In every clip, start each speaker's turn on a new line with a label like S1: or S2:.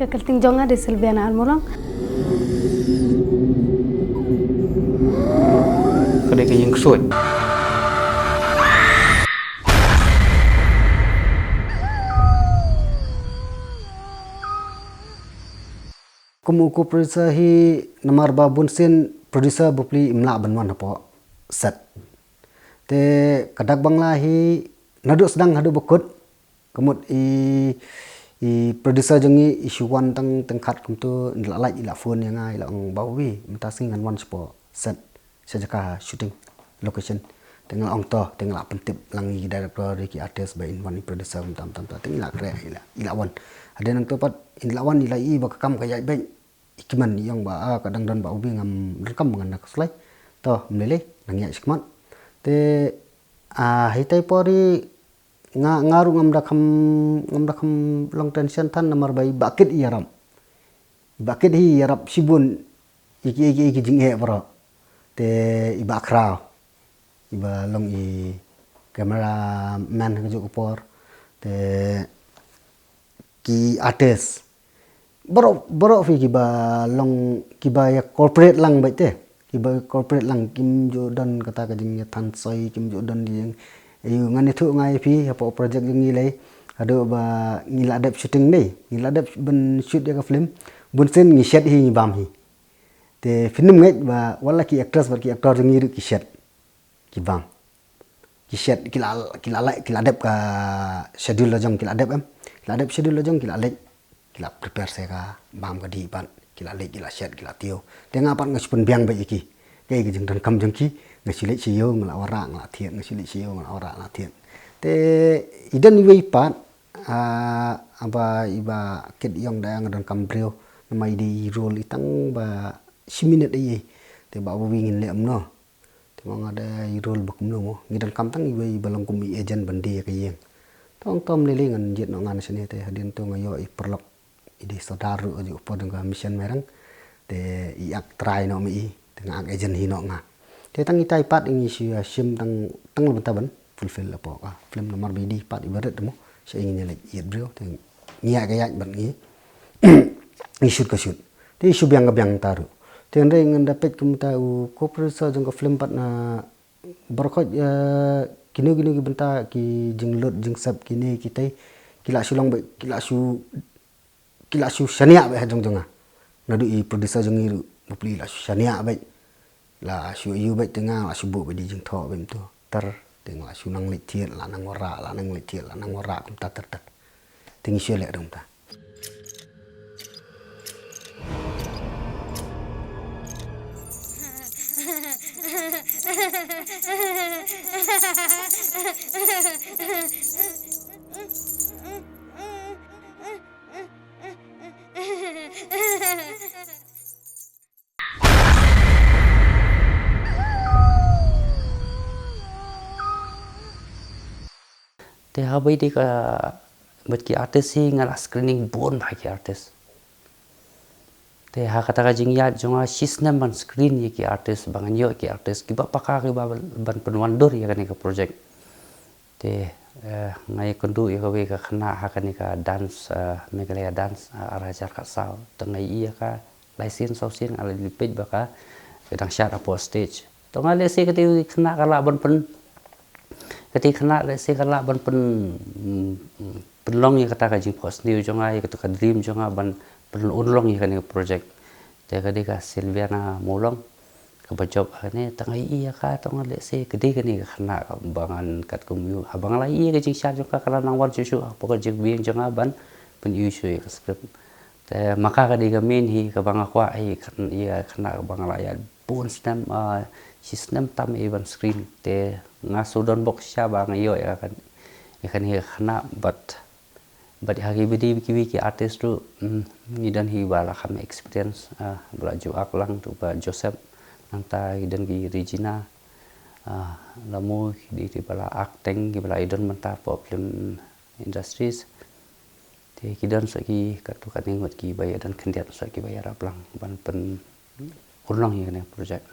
S1: Kekelting jonga di Silviana Almulong.
S2: Kadai ke yang kesut. Kumuku producer hi namar babun sin producer bupli imla banwan hapo set. Te kadak bangla hi naduk sedang hadu bekut kemut i producer jengi isuan tang tengkat kumtu ndelalai ila phone yang ila ang bawi mentasi ngan wan spo set sejaka shooting location tengah ong to tengah pentip langi director ki artist by in one producer tam tengah kre ila wan ada nang topat in lawan ila i bakam kaya ben ikiman yang ba kadang dan ba ubi ngam rekam mengan nak slai to melele nang ya sikmat te hitai pori ngaru ngam dakam long tension tan namar bai bakit iaram bakit hi yarap sibun iki jinghe bro te iba krau iba long i kamera man ke por te ki artist bro fi kiba long kiba ya corporate lang bai te kiba corporate lang kim jodan kata ka jing tan soi kim jodan ding ayu ngani thu ngai fi apa project yang ngilai ado ba ngiladap shooting dei ngiladap ben shoot ya ka film bun sen ngi shed hi ngi bam hi te film ngai ba wala ki actress bar ki actor jing ngi ki shed ki bam ki shed kiladap ka schedule lajang kiladap kiladap schedule lajang kilalek kila prepare saya ka bam ka di ban kilalek kila shed kila tio tenga pan ngai pun biang ba iki kai ki jing dan kam jing ki ngasile siyo ngala ora ngala thian ngasile siyo ngala ora ngala thian te idan iwe pat aba iba ket yong da ngadon kambreo namai di role itang ba siminit ai te ba wingin le amno te mong ada role bakum no mo ngidan kam tang iwe balong kumi agent bandi ka yeng tong tom lele ngan jet no ngan sene te hadin to ngayo i perlok ide saudara aja upo dengan mission merang te iak try no mi tengah agent hino nga te tang itai pat ingi sim tang lebentaban fulfill apa ka film nomor bidi pat ibarat demo saya ingin nyelek iet bro te ngia kaya ban ngi shoot ka shoot te isu biang taru te ndai ngan dapat kum tau ko producer jong ka film pat na berkot kini ki benta ki jing lot jing sab kini kitai kila sulong ba kila su shania ba jong jonga nadu i producer jong iru bupli la shania ba la su yu ba tengah la su bu ba di jing tho bem tu tar tengah la su nang le tiet la nang ora kum ta tar tengi su le dong ta
S3: te habai di ka bat ki artist hi ngala screening bon ba ki artist te ha kata ka jing ya jonga sisnam ban screen ye ki artist bangan yo ki artist ki ba paka ki ba ban penwan dor ya kan ka project te ngai kondu ya ka we ka khana ha kan ka dance megalaya dance arajar ka sao tengai iya ka license sausin ala lipet ba ka kadang shot up stage to ngale se ka ti khana kala ban pen ketika nak si kalau ban penlong yang kata kaji post new jonga yang ketika dream jonga ban penulong yang kan project te ketika Silviana mulong kebajob ne tengah iya ka tong le si ketika ni kena bangan kat kumyu abang la iya kaji sya jonga kala nang wan susu pokok jeng bieng jonga ban pen isu ke script te maka ketika main hi ke bang akwa ai kan iya kena bang la ya pun sistem tam even screen te ngasudon box sya bang yo ya kan hi khana but hari bidi ki artist tu ni dan hi bala kham experience bala jo aklang tu ba Joseph nanta dan ki Regina lamu di bala acting ki bala idon menta film industries te ki dan saki katu kan ngot ki bayar dan kendiat saki bayar aplang ban pen ulong hi kan project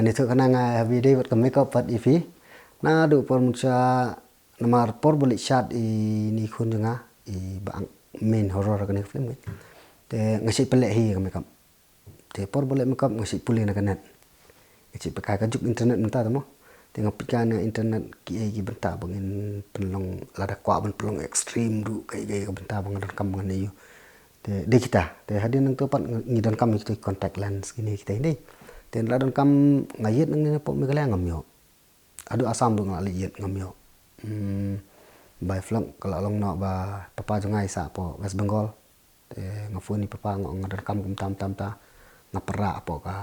S2: itu kana nga video buat kami makeup pat ifi na do por mucha namar por boleh shot ni kun nga i bang main horror kan film te ngasi pelek hi kami makeup te por boleh makeup ngasi pulih na kanet ngasi pakai kajuk internet mentah tamo te ngapikan internet ki bentar bangin penlong lada kwa ban penlong ekstrim du kai bentar bangan kam bangan yu te de kita te hadin nang topat ngidan kam itu contact lens gini kita ini te ladan kam ngayet nang ni po megala ngamyo adu asam du ngaliet ngamyo by flong kalau long no ba papa jangai sa po West Bengal te ngafuni papa ngadan kam kum tam ta ngapera po ka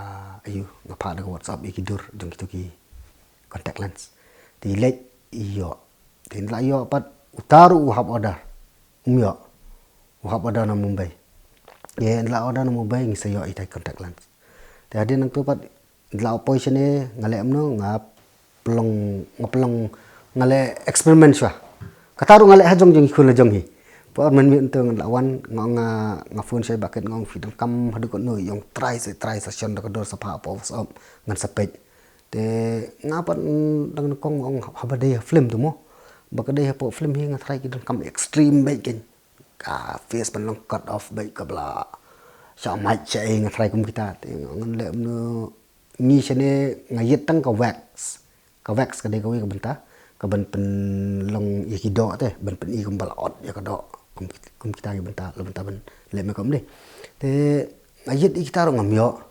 S2: ayu ngapa da WhatsApp ikidur jong gitu ki contact lens ti lek iyo tin la yo pat utaru uhap order umyo uhap order na Mumbai ye la order na Mumbai ngi sayo itai contact lens te adin nang tu pat la operation e ngale amno ngapelong ngale eksperimen swa kataru ngale hajong jong ikun jong hi por men mi enteng lawan ngafun saya baket ngong fidang kam hadu ko no yong try session da dor sapa po op ngan sapej te ngapan dang kong ngong habade film tu mo bakade po film hi ngatrai kidang kam extreme baik ken ka face pan long cut off baik ka bla sa mai chai ngatrai kum kita te ngan le no ni sene ngayet tang ka wax ka de ka wi ka benta ka ban pen long ikido te ban pen i kum balot ya ka do kum kita ki benta lo benta ban le me kom de te ngayet i kita ro ngamyo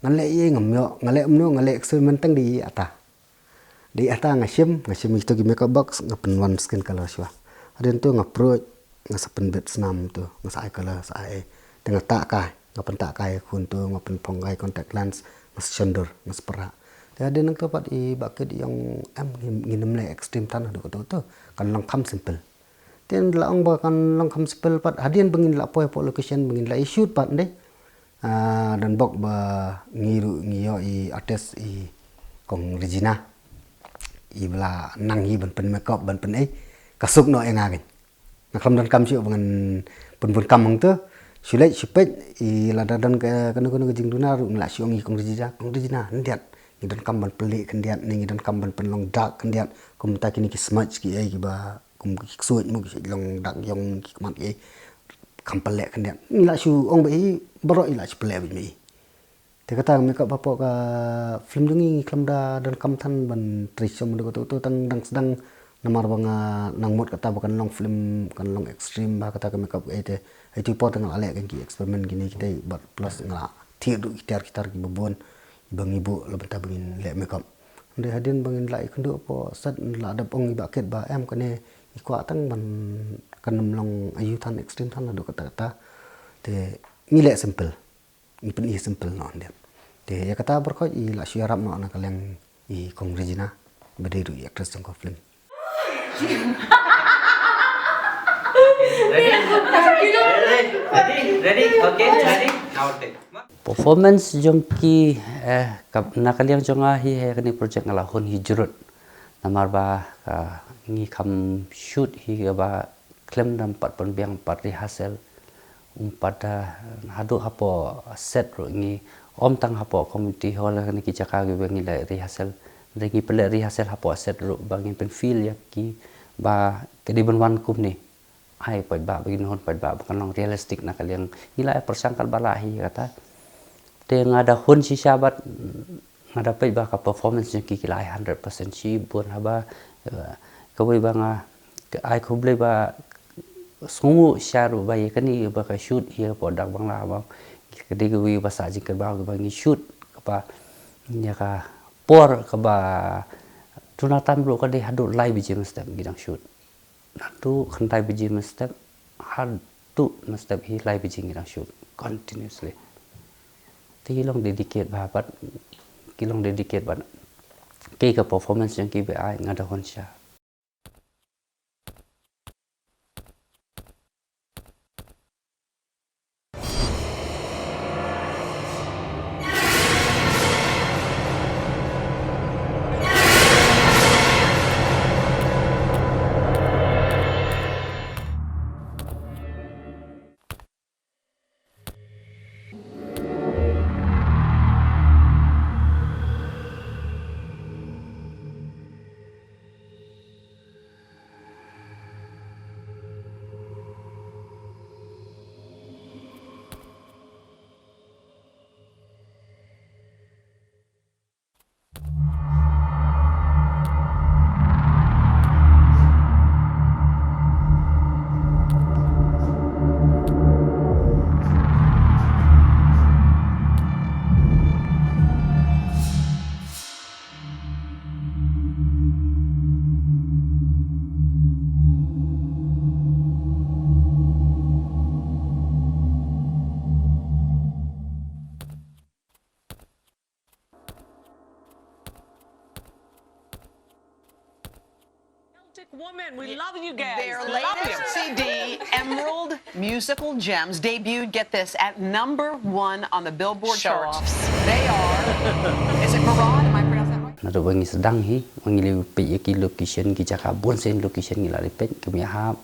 S2: ngale ye ngamyo ngale umno ngale eksperimen tang di ata ngasim itu gi makeup box ngapen one skin color swa aden tu ngapro ngasapen bet snam tu ngasai color sai tengah tak kai ngapen tak kai kun tu ngapen ponggai contact lens ngas cendor ngas pera ada nang tempat i baket yang nginem le ekstrim tanah do to kan lang kam simple ten laong ba kan lang kam simple pat hadian bengin la po location bengin la shoot pat de dan bok ba ngiyo i artist i kong Regina i bla nang hi ban pen makeup ban pen kasuk no engagen ngakam dan kam siu bangan pun kam mang tu sulai supet i ladadan ke kanu jing dunar ngla siu ngi kong Regina ndiat ngidan kam ban pelik kendiat ni ngidan kam ban penlong dark kendiat kum ta kini ki smudge ki ai ki ba kum ki suit mu ki long dark yong ki mat ki kam pelek kendiat ngla siu ong bai baro ila si pelek mi te kata makeup bapo ka film dungi klam da dan kam than ban trisom do to tang dang sedang namar banga nang mot kata bukan long film kan long extreme ba kata ka makeup ete itu pot ngal ale kan ki eksperimen gini kita buat plus ngala tiadu kitar ki bebon bang ibu lo benta bangin le makeup de hadin bangin la ikundu po sat la da ong baket ba em kane ikwa tang ban kanam long ayu than extreme than do kata te ngile simple ni pen simple no dia te ya kata berko i la syarap no na kaleng i kong Regina bediru actress jong film
S3: ready okay ready now take performance jong ki nakaliang jonga hi he kani project ngala hon hi jurut namar ba ngi kam shoot hi ba klem dam pat pon biang pat rehearsal pada hadu hapo set ro ngi om tang hapo community hall kani ki chaka gi bangi la rehearsal dengi pele rehearsal hapo set ro bangi pen feel ya ki ba kedi ban wan kum ni ai pat ba bagi non pat ba kan long realistic nakaliang ila persangkal balahi kata te ngada hun si sabat ngada pe ba ka performance ki kilai 100% si bon haba ka we ba nga ai khuble ba sungu sharu ba ye kani ba ka shoot ye product bangla ba kedi ka we ba sa ji ka ba ngi shoot ka ba nya ka por ka ba tunatan bro ka de hadu live biji step gidang shoot hadu khantai biji step hadu step hi live biji gidang shoot continuously kilong dedicate bahabat kilong dedicate ban ke ka performance yang ki be ai ngada honsha
S4: woman. We love you guys.
S5: Their
S4: Love
S5: latest
S4: you.
S5: CD, Emerald Musical Gems, debuted, get this, at #1 on the Billboard charts. They are, is it Murad? Am I pronouncing that right?
S3: Nado bangi sedang hi, bangi liu ki location ki jaka bon sen location ni lari pet kami hap.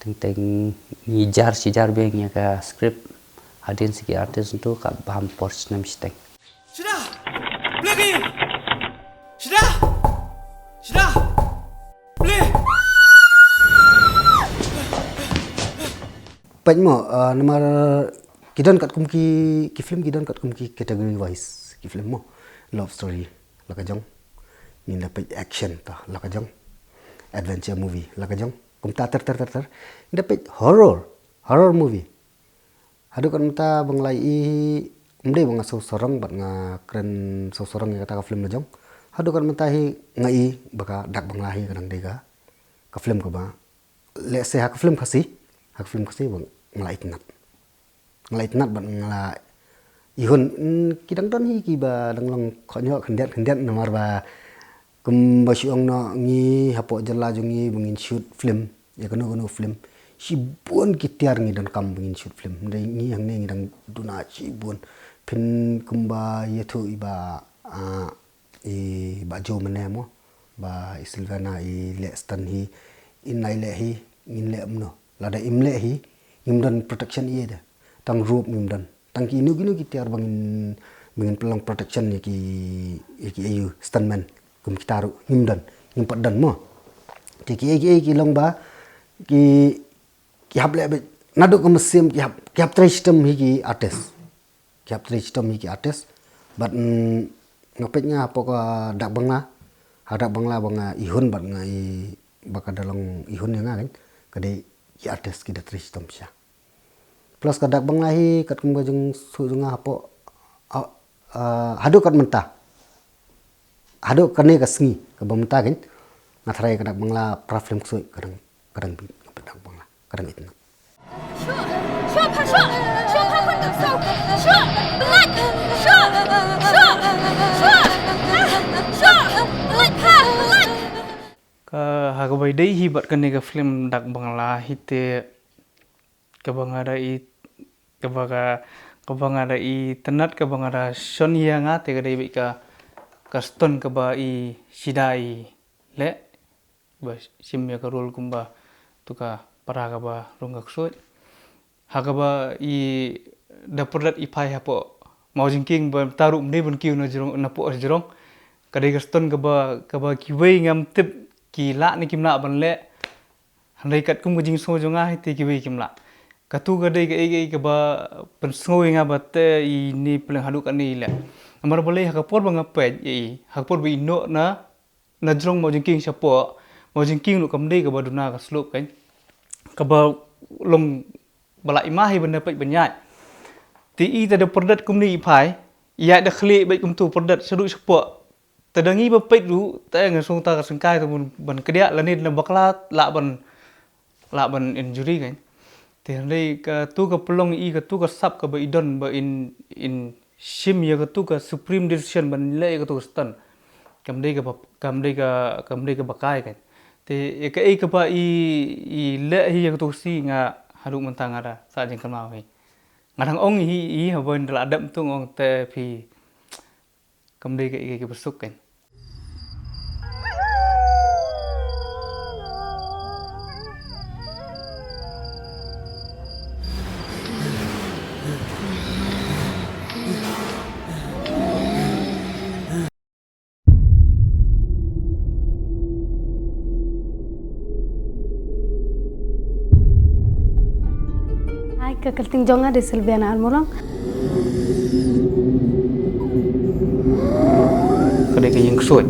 S3: Teng ngijar sijar bangi ka script hadin segi artis untuk ka baham pors nam steng.
S6: Sudah, lagi. Sudah, boleh.
S2: Pajmo nomor kidan kat kum ki film kidan kat kum ki category wise ki film mo love story lakajong ni dapat action ta lakajong adventure movie lakajong kum ta ter dapat horror movie hadu kan ta banglai mde bang sorong bat nga keren sorong ya kata ka film lajong hadu kan mata hi ngai baka dak banglahi kadang dega ka film ko ba le se hak film khasi bang ngelait nat ban ngala ihun kidang don hi ki ba dang long khonyo khendiat nomor ba kum ba siong no ngi hapo jalla jungi bungin shoot film ya kono film si bon ki tiar ngi dan kam bungin shoot film dai ngi hang ne ngi dang duna si bon pin kum ba yetu iba ba jo menemo ba isilvana i le stan hi in nai le hi ngin le amno lada imle hi imdan protection iya dah tang rope imdan tang kinu ki tiar bangin pelang protection ya ki ayu stuntman kum kitaru imdan impat dan mo ki long ba ki hable be nadu kum sim ki hab tristem hi ki artist but ngapetnya apa ka dak bangla banga ihun bat ngai baka dalang ihun yang kan kade ki artist ki tristem sya plus kadak banglahi kat kum bajung sujunga hapo hadu kat mentah hadu kane kasngi ka bamta kan ngathrai kadak bangla pra film ksui kadang kadak bangla kadang itna
S6: Ka hagabai dei hibat kan ka film dak bangla hite kabangara i tenat kabangara son yang ate ka dei ka ston ka ba i sidai le ba simya ka rol kumba tuka para ka ba rungak sut hagaba i dapat i pai hapo mau jingking ba taru mne bun kiu na jirong na po jirong ka dei ka ston ka ba kiwei ngam tip ki la ni kim la ban le handai kat kum jing so jonga hite kiwei kim la katu gadai ke ba pensoi nga bate ini paling hadu kan ni le amar boleh hakapor bang apet hakapor bi no na jrong mau jingking sapo mau jingking nu kamdei ke ba duna ka slop kan ka ba long bala imahi benda pet banyat ti i tada perdat kum ni pai ya da khli bet kum tu perdat sedu sapo tadangi ba pet du ta ngasung ta ka sengkai tu ban kedia lanit na bakla la ban injury kan Tendai ka tu ka pelong i ka tu ka sap ka ba idon ba in sim ya ka tu ka supreme decision ban le ka tu stan kamdei ka bakai kan te ka ba i le hi ya ka tu si nga haru mentang ada sa jeng kan mau hi ngadang ong hi ha bon la adam tu ong te phi kamdei ka besuk kan
S1: Kekelting jonga di Silviana Armulong.
S6: Kadai ka yang suit.